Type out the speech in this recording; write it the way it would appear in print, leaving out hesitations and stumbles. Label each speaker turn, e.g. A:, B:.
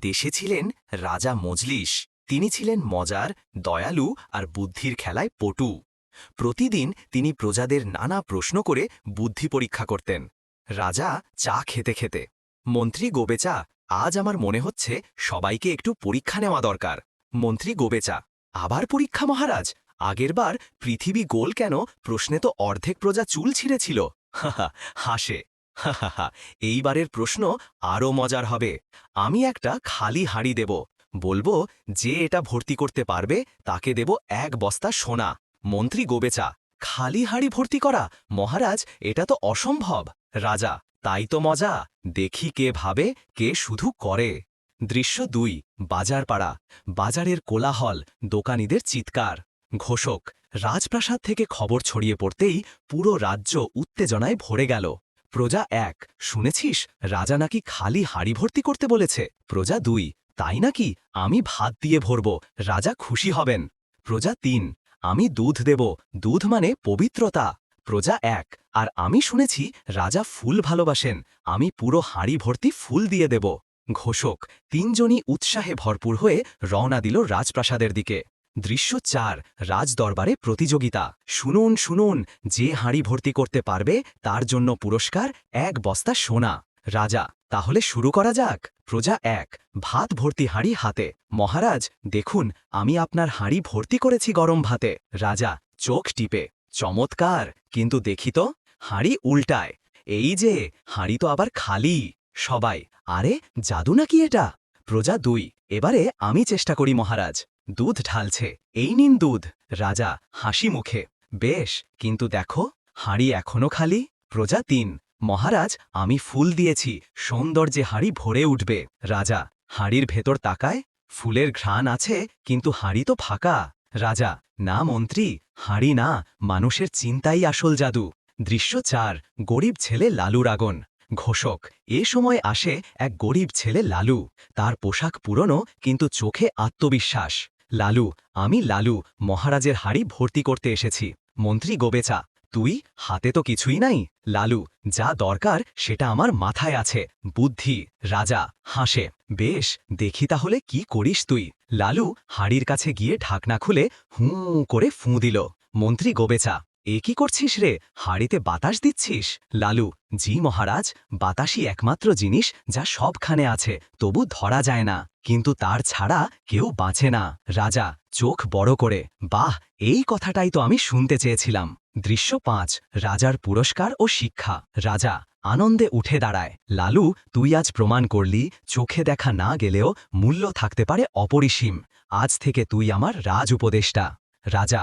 A: দেশে ছিলেন রাজা মজলিস। তিনি ছিলেন মজার, দয়ালু আর বুদ্ধির খেলায় পটু। প্রতিদিন তিনি প্রজাদের নানা প্রশ্ন করে বুদ্ধি পরীক্ষা করতেন। রাজা চা খেতে খেতে, মন্ত্রী গোবেচা, আজ আমার মনে হচ্ছে সবাইকে একটু পরীক্ষা নেওয়া দরকার। মন্ত্রী গোবেচা, আবার পরীক্ষা মহারাজ? আগেরবার পৃথিবী গোল কেন প্রশ্নে তো অর্ধেক প্রজা চুল ছিঁড়েছিল। হাহা, হাসে। হাহা, এইবারের প্রশ্ন আরও মজার হবে। আমি একটা খালি হাঁড়ি দেব, বলবো যে এটা ভর্তি করতে পারবে তাকে দেব 1 বস্তা সোনা। মন্ত্রী গোবেচা, খালি হাঁড়ি ভর্তি করা? মহারাজ, এটা তো অসম্ভব। রাজা, তাই তো মজা, দেখি কে ভাবে, কে শুধু করে। দৃশ্য 2, বাজারপাড়া। বাজারের কোলাহল, দোকানীদের চিৎকার। ঘোষক, রাজপ্রাসাদ থেকে খবর ছড়িয়ে পড়তেই পুরো রাজ্য উত্তেজনায় ভরে গেল। প্রজা 1, শুনেছিস রাজা নাকি খালি হাঁড়ি ভর্তি করতে বলেছে? প্রজা 2, তাই নাকি? আমি ভাত দিয়ে ভরব, রাজা খুশি হবেন। প্রজা 3, আমি দুধ দেব, দুধ মানে পবিত্রতা। প্রজা 1, আর আমি শুনেছি রাজা ফুল ভালোবাসেন, আমি পুরো হাঁড়ি ভর্তি ফুল দিয়ে দেব। ঘোষক, 3 জনই উৎসাহে ভরপুর হয়ে রওনা দিল রাজপ্রাসাদের দিকে। দৃশ্য 4, রাজদরবারে প্রতিযোগিতা। শুনুন শুনুন, যে হাঁড়ি ভর্তি করতে পারবে তার জন্য পুরস্কার 1 বস্তা সোনা। রাজা, তাহলে শুরু করা যাক। প্রজা 1, ভাত ভর্তি হাঁড়ি হাতে। মহারাজ দেখুন, আমি আপনার হাঁড়ি ভর্তি করেছি গরম ভাতে। রাজা চোখ টিপে, চমৎকার, কিন্তু দেখি তো, হাঁড়ি উল্টায়। এই যে, হাঁড়ি তো আবার খালি। সবাই, আরে জাদু নাকি এটা? প্রজা 2, এবারে আমি চেষ্টা করি মহারাজ। দুধ ঢালছে, এই নিন দুধ। রাজা হাসি মুখে, বেশ, কিন্তু দেখো, হাঁড়ি এখনো খালি। প্রজা 3, মহারাজ আমি ফুল দিয়েছি, সৌন্দর্যে হাঁড়ি ভরে উঠবে। রাজা হাঁড়ির ভেতর তাকায়, ফুলের ঘ্রাণ আছে, কিন্তু হাঁড়ি তো ফাঁকা। রাজা, না মন্ত্রী, হাঁড়ি না, মানুষের চিন্তাই আসল জাদু। দৃশ্য 4, গরিব ছেলে লালুর আগুন। ঘোষক, এ সময় আসে এক গরিব ছেলে লালু। তার পোশাক পুরনো, কিন্তু চোখে আত্মবিশ্বাস। লালু, আমি লালু, মহারাজের হাঁড়ি ভর্তি করতে এসেছি। মন্ত্রী গোবেচা, তুই? হাতে তো কিছুই নাই। লালু, যা দরকার সেটা আমার মাথায় আছে, বুদ্ধি। রাজা হাসে, বেশ, দেখি তাহলে কি করিস তুই। লালু হাঁড়ির কাছে গিয়ে ঢাকনা খুলে হুঁ করে ফুঁ দিল। মন্ত্রী গোবেচা, এ কি করছিস রে, হাঁড়িতে বাতাস দিচ্ছিস? লালু, জি মহারাজ, বাতাসই একমাত্র জিনিস যা সবখানে আছে, তবু ধরা যায় না, কিন্তু তার ছাড়া কেউ বাঁচে না। রাজা চোখ বড় করে, বাহ, এই কথাটাই তো আমি শুনতে চেয়েছিলাম। দৃশ্য 5, রাজার পুরস্কার ও শিক্ষা। রাজা আনন্দে উঠে দাঁড়ায়, লালু, তুই আজ প্রমাণ করলি চোখে দেখা না গেলেও মূল্য থাকতে পারে অপরিসীম। আজ থেকে তুই আমার রাজ উপদেষ্টা। রাজা